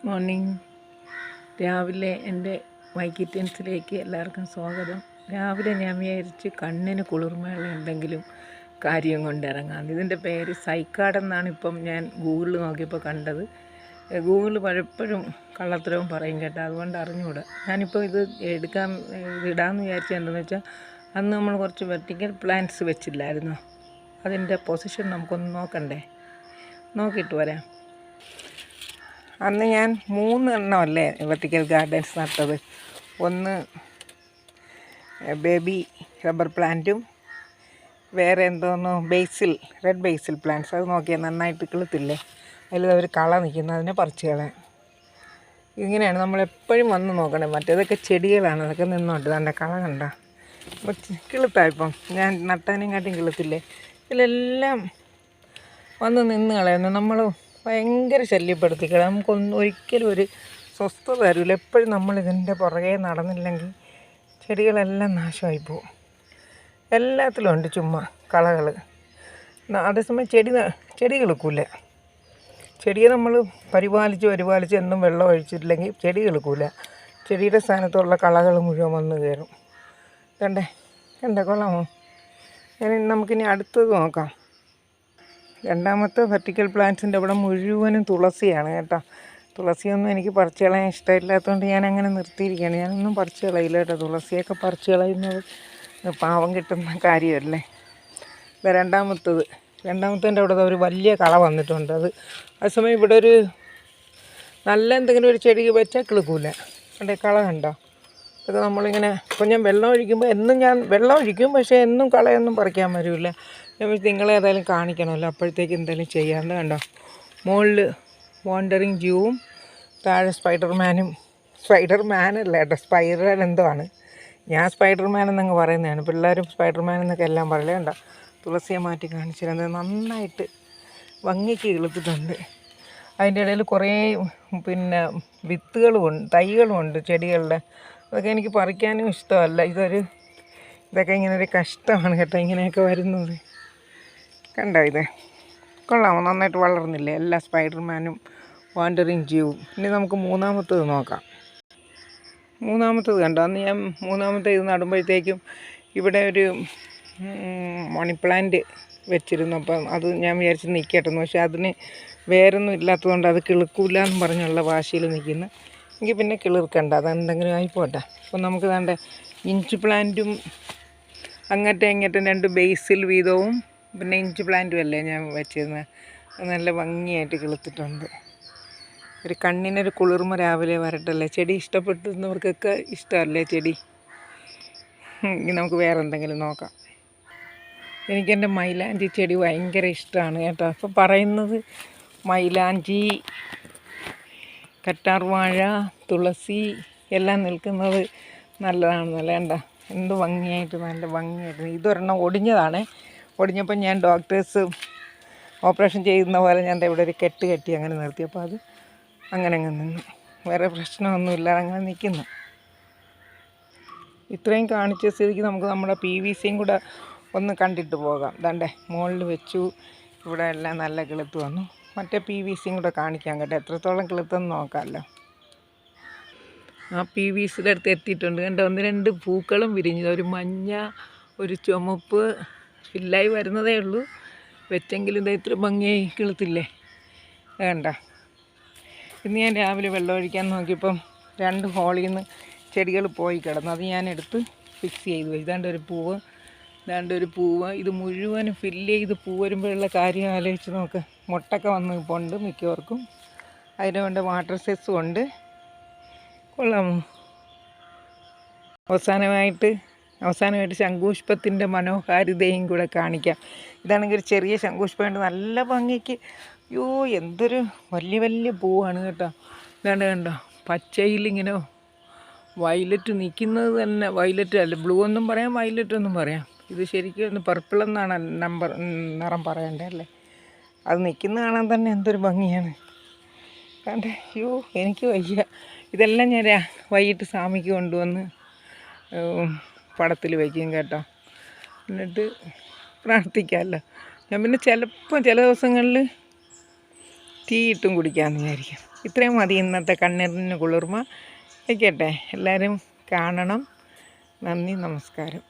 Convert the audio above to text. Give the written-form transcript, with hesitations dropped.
Morning. രാവിലെ എൻ്റെ my കിറ്റൻസിലേക്ക് എല്ലാവർക്കും സ്വാഗതം. രാവിലെ ഞാൻ വിചാരിച്ച് കണ്ണിന് കുളിർമയുള്ള എന്തെങ്കിലും കാര്യം കൊണ്ടിറങ്ങാം. ഇതിൻ്റെ പേര് സൈക്കാഡെന്നാണ് ഇപ്പം ഞാൻ ഗൂഗിളിൽ നോക്കിയപ്പോൾ കണ്ടത്. ഗൂഗിൾ പലപ്പോഴും കള്ളത്തരവും പറയും കേട്ടോ, അതുകൊണ്ട് അറിഞ്ഞുകൂടാ. ഞാനിപ്പോൾ ഇതിടാമെന്ന് വിചാരിച്ചത് എന്താണെന്ന് വെച്ചാൽ, അന്ന് നമ്മൾ കുറച്ച് വെർട്ടിക്കൽ പ്ലാന്റ്സ് വെച്ചില്ലായിരുന്നു. അതിൻ്റെ പൊസിഷൻ നമുക്കൊന്ന് നോക്കണ്ടേ, നോക്കിയിട്ട് വരാം. അന്ന് ഞാൻ 3 എണ്ണമല്ലേ വെർട്ടിക്കൽ ഗാർഡൻസ് നട്ടത്. ഒന്ന് ബേബി റബ്ബർ പ്ലാന്റും വേറെ എന്തോന്നോ റെഡ് ബേസിൽ പ്ലാന്റ്സ്. അത് നോക്കിയാൽ നന്നായിട്ട് കിളുത്തില്ലേ, അതിൽ ഒരു കള നിൽക്കുന്നത്, അതിനെ പറിച്ച് കളയാം. ഇങ്ങനെയാണ് നമ്മളെപ്പോഴും വന്ന് നോക്കണേ. മറ്റേതൊക്കെ ചെടികളാണ്, അതൊക്കെ നിന്നോട്ട് അതിൻ്റെ കള കണ്ട അപ്പോൾ കിളുത്തായിപ്പം. ഞാൻ നട്ടതിനെക്കാട്ടിയും കിളുത്തില്ലേ. ഇതിലെല്ലാം വന്ന് നിന്ന് കളയുന്നു. നമ്മൾ ഭയങ്കര ശല്യപ്പെടുത്തിക്കളാം. ഒരിക്കലും ഒരു സ്വസ്ഥത തരില്ല. എപ്പോഴും നമ്മളിതിൻ്റെ പുറകെ നടന്നില്ലെങ്കിൽ ചെടികളെല്ലാം നാശമായി പോകും. എല്ലാത്തിലും ഉണ്ട് ചുമ്മാ കളകൾ. അതേസമയം ചെടി കിളുക്കൂല. ചെടിയെ നമ്മൾ പരിപാലിച്ച് എന്നും വെള്ളം ഒഴിച്ചിട്ടില്ലെങ്കിൽ ചെടി കിളുക്കൂല. ചെടിയുടെ സ്ഥാനത്തുള്ള കളകൾ മുഴുവൻ വന്ന് കയറും. കണ്ടേ കൊള്ളാമോ? നമുക്കിനി അടുത്തത് നോക്കാം. രണ്ടാമത്തെ വെർട്ടിക്കൽ പ്ലാന്റ്സിൻ്റെ അവിടെ മുഴുവനും തുളസിയാണ് കേട്ടോ. തുളസിയൊന്നും എനിക്ക് പറിച്ച് കളയാൻ ഇഷ്ടമില്ലാത്തതുകൊണ്ട് ഞാനങ്ങനെ നിർത്തിയിരിക്കുകയാണ്. ഞാനൊന്നും പറിച്ച് കളയില്ല കേട്ടോ. തുളസിയൊക്കെ പറിച്ച് കളയുന്നത് പാവം കിട്ടുന്ന കാര്യമല്ലേ. രണ്ടാമത്തേൻ്റെ അവിടെ ഒരു വലിയ കള വന്നിട്ടുണ്ട്. അതേസമയം ഇവിടെ ഒരു നല്ല എന്തെങ്കിലും ഒരു ചെടി വെച്ചാൽ കിളുക്കൂല. അതിൻ്റെ കള കണ്ടോ? അത് നമ്മളിങ്ങനെ ഇപ്പം ഞാൻ വെള്ളം ഒഴിക്കുമ്പോൾ എന്നും ഞാൻ വെള്ളം ഒഴിക്കും, പക്ഷേ എന്നും കളയൊന്നും പറിക്കാൻ വരില്ല. ഞാൻ നിങ്ങളെ ഏതായാലും കാണിക്കണമല്ലോ, അപ്പോഴത്തേക്ക് എന്തെങ്കിലും ചെയ്യാണ്ട്. കണ്ടോ, മുകളിൽ വാണ്ടറിങ് ജൂവും താഴെ സ്പൈഡർമാനല്ല കേട്ടോ, സ്പൈറൽ എന്തോ ആണ്. ഞാൻ സ്പൈഡർമാൻ എന്നങ്ങ് പറയുന്നതാണ്, പിള്ളേരും സ്പൈഡർമാൻ എന്നൊക്കെ എല്ലാം പറയില്ല. കണ്ടോ, തുളസിയെ മാറ്റി കാണിച്ചിരുന്നത് നന്നായിട്ട് ഭംഗിക്ക് കിളുത്തിട്ടുണ്ട്. അതിൻ്റെ ഇടയിൽ കുറേ തൈകളും ഉണ്ട് ചെടികളുടെ. അതൊക്കെ എനിക്ക് പറിക്കാനും ഇഷ്ടമല്ല. ഇതൊക്കെ ഇങ്ങനെ ഒരു കഷ്ടമാണ് കേട്ടോ, ഇങ്ങനെയൊക്കെ വരുന്നത്. കണ്ടോ, ഇത് കൊള്ളാമോ? നന്നായിട്ട് വളർന്നില്ലേ എല്ലാ സ്പൈഡർമാനും വാണ്ടറിങ് ജീവും. ഇനി നമുക്ക് മൂന്നാമത്തത് നോക്കാം. കണ്ടോ, അന്ന് ഞാൻ ഇത് നടുമ്പോഴത്തേക്കും ഇവിടെ ഒരു മണി പ്ലാന്റ് വെച്ചിരുന്നു. അപ്പം അത് ഞാൻ വിചാരിച്ച് നിൽക്കട്ടെന്ന്. പക്ഷേ അതിന് വേരൊന്നും ഇല്ലാത്തതുകൊണ്ട് അത് കിളുക്കൂല എന്ന് പറഞ്ഞുള്ള വാശിയിൽ നിൽക്കുന്നു. എങ്കിൽ പിന്നെ കിളിർക്കണ്ട, അതെന്തെങ്കിലും ആയിപ്പോട്ടെ. അപ്പം നമുക്ക് ഇഞ്ച് പ്ലാന്റും അങ്ങോട്ടും 2 ബേസിൽ വീതവും പിന്നെ ഇഞ്ച് പ്ലാന്റും അല്ലേ ഞാൻ വെച്ചിരുന്നത്. അത് നല്ല ഭംഗിയായിട്ട് കിളുത്തിട്ടുണ്ട്. ഒരു കണ്ണിനൊരു കുളിർമ രാവിലെ വരട്ടല്ലേ. ചെടി ഇഷ്ടപ്പെടുന്നവർക്കൊക്കെ ഇഷ്ടമല്ലേ ചെടി. ഇനി നമുക്ക് വേറെ എന്തെങ്കിലും നോക്കാം. എനിക്കെൻ്റെ മൈലാഞ്ചി ചെടി ഭയങ്കര ഇഷ്ടമാണ് കേട്ടോ. അപ്പോൾ പറയുന്നത് മൈലാഞ്ചി, കറ്റാർവാഴ, തുളസി എല്ലാം നിൽക്കുന്നത് നല്ലതാണെന്നല്ല. കണ്ട എന്ത് ഭംഗിയായിട്ട്, നല്ല ഭംഗിയായിട്ട്. ഇതൊരെണ്ണം ഒടിഞ്ഞപ്പോൾ ഞാൻ ഡോക്ടേഴ്സ് ഓപ്പറേഷൻ ചെയ്യുന്ന പോലെ ഞാൻ ഇവിടെ ഒരു കെട്ടി അങ്ങനെ നിർത്തി. അപ്പോൾ അത് അങ്ങനെ നിന്നു. വേറെ പ്രശ്നമൊന്നുമില്ല, അങ്ങനെ നിൽക്കുന്നു. ഇത്രയും കാണിച്ച സ്ഥിതിക്ക് നമുക്ക് നമ്മുടെ PVCയും കൂടെ ഒന്ന് കണ്ടിട്ട് പോകാം. മുകളിൽ വെച്ചു, ഇവിടെ എല്ലാം നല്ല കിളുത്ത് വന്നു. മറ്റേ PVCയും കൂടെ കാണിക്കാം കേട്ടോ, എത്രത്തോളം കിളുത്തെന്ന് നോക്കാമല്ലോ. ആ PVCയുടെ അടുത്ത് എത്തിയിട്ടുണ്ട്. കണ്ടോ, 1-2 പൂക്കളും വിരിഞ്ഞു. ഒരു മഞ്ഞ, ഒരു ചുമപ്പ് ഫില്ലായി വരുന്നതേ ഉള്ളൂ. വെച്ചെങ്കിലും ഇത് ഇത്ര ഭംഗിയായി കിളുത്തില്ലേ. വേണ്ട. ഇന്ന് ഞാൻ രാവിലെ വെള്ളം ഒഴിക്കാൻ നോക്കിയപ്പം 2 ഹോളിൽ നിന്ന് ചെടികൾ പോയി കിടന്നു. അത് ഞാൻ എടുത്ത് ഫിക്സ് ചെയ്തു. ഒരു പൂവ്. ഇത് മുഴുവനും ഫില്ല് ചെയ്ത് പൂ വരുമ്പോഴുള്ള കാര്യം ആലോചിച്ച് നോക്ക്. മുട്ടൊക്കെ വന്ന് പോണ്ട് മിക്കവർക്കും. അതിന് വേണ്ട വാട്ടർ സെസ്സും ഉണ്ട്. കൊള്ളാമോ? അവസാനമായിട്ട് ശംഖുപുഷ്പത്തിൻ്റെ മനോഹാരിതയും കൂടെ കാണിക്കാം. ഇതാണെങ്കിൽ ഒരു ചെറിയ ശംഖുപുഷ്പമുണ്ട്, നല്ല ഭംഗിക്ക്. എന്തൊരു വലിയ പൂവാണ് കേട്ടോ. കണ്ടോ, പച്ചയിലിങ്ങനെ വയലറ്റ് നിൽക്കുന്നത് തന്നെ. വയലറ്റ് അല്ല, ബ്ലൂ എന്നും പറയാം, വയലറ്റ് എന്നും പറയാം. ഇത് ശരിക്കും പർപ്പിൾ എന്നാണ് നിറം പറയണ്ടേ അല്ലേ. അത് നിൽക്കുന്ന കാണാൻ തന്നെ എന്തൊരു ഭംഗിയാണ്. കണ്ടേ, എനിക്ക് വയ്യ. ഇതെല്ലാം ഞാൻ വൈകിട്ട് സ്വാമിക്ക് കൊണ്ടുവന്ന് പടത്തിൽ വയ്ക്കും കേട്ടോ. എന്നിട്ട് പ്രാർത്ഥിക്കാമല്ലോ. ഞാൻ പിന്നെ ചില ദിവസങ്ങളിൽ ടീ ഇട്ടും കുടിക്കാമെന്ന് വിചാരിക്കും. ഇത്രയും മതി ഇന്നത്തെ കണ്ണീരിന് കുളിർമ. വയ്ക്കട്ടെ, എല്ലാവരും കാണണം. നന്ദി, നമസ്കാരം.